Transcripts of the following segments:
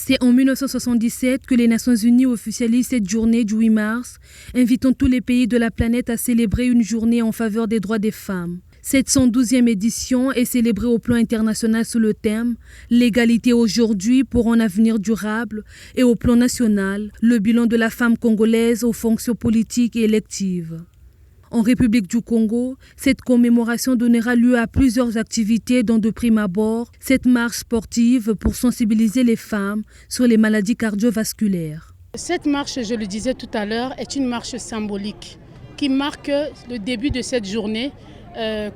C'est en 1977 que les Nations Unies officialisent cette journée du 8 mars, invitant tous les pays de la planète à célébrer une journée en faveur des droits des femmes. Cette 112e édition est célébrée au plan international sous le thème « L'égalité aujourd'hui pour un avenir durable » et au plan national, le bilan de la femme congolaise aux fonctions politiques et électives. En République du Congo, cette commémoration donnera lieu à plusieurs activités dont de prime abord cette marche sportive pour sensibiliser les femmes sur les maladies cardiovasculaires. Cette marche, je le disais tout à l'heure, est une marche symbolique qui marque le début de cette journée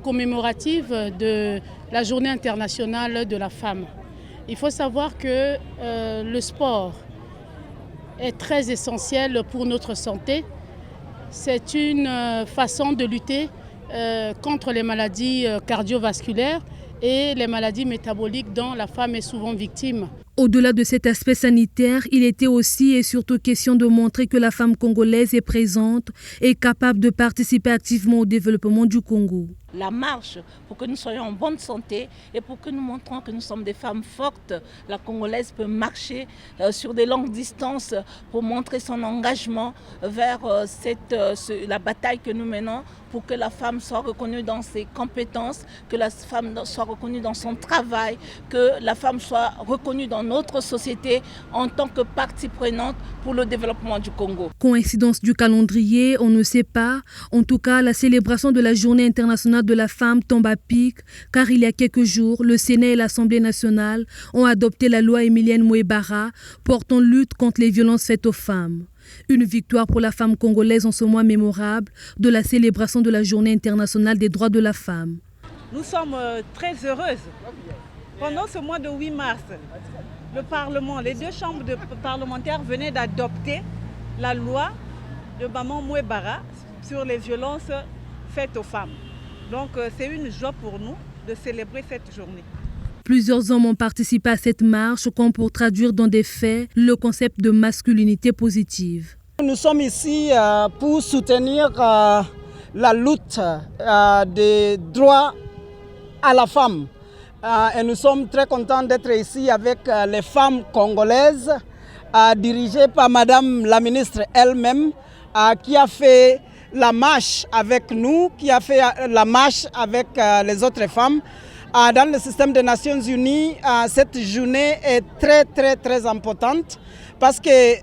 commémorative de la Journée internationale de la femme. Il faut savoir que le sport est très essentiel pour notre santé. C'est une façon de lutter contre les maladies cardiovasculaires et les maladies métaboliques dont la femme est souvent victime. Au-delà de cet aspect sanitaire, il était aussi et surtout question de montrer que la femme congolaise est présente et capable de participer activement au développement du Congo. La marche pour que nous soyons en bonne santé et pour que nous montrons que nous sommes des femmes fortes. La Congolaise peut marcher sur des longues distances pour montrer son engagement vers la bataille que nous menons pour que la femme soit reconnue dans ses compétences, que la femme soit reconnue dans son travail, que la femme soit reconnue dans notre société en tant que partie prenante pour le développement du Congo. Coïncidence du calendrier, on ne sait pas. En tout cas, la célébration de la Journée internationale de la femme tombe à pic car il y a quelques jours, le Sénat et l'Assemblée nationale ont adopté la loi Emilienne Mouébara portant lutte contre les violences faites aux femmes. Une victoire pour la femme congolaise en ce mois mémorable de la célébration de la Journée internationale des droits de la femme. Nous sommes très heureuses. Pendant ce mois de 8 mars, le Parlement, les deux chambres parlementaires venaient d'adopter la loi de Maman Mouébara sur les violences faites aux femmes. Donc c'est une joie pour nous de célébrer cette journée. Plusieurs hommes ont participé à cette marche comme pour traduire dans des faits le concept de masculinité positive. Nous sommes ici pour soutenir la lutte des droits à la femme. Et nous sommes très contents d'être ici avec les femmes congolaises, dirigées par Madame la ministre elle-même, qui a fait la marche avec nous, qui a fait la marche avec les autres femmes. Dans le système des Nations Unies, cette journée est très importante parce que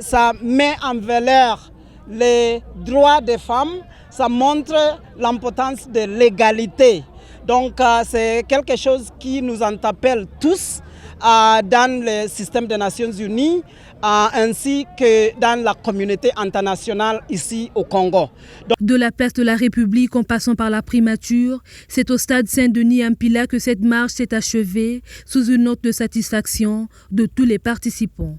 ça met en valeur les droits des femmes, ça montre l'importance de l'égalité. Donc c'est quelque chose qui nous interpelle tous dans le système des Nations Unies ainsi que dans la communauté internationale ici au Congo. De la place de la République en passant par la primature, c'est au stade Saint-Denis-Ampila que cette marche s'est achevée sous une note de satisfaction de tous les participants.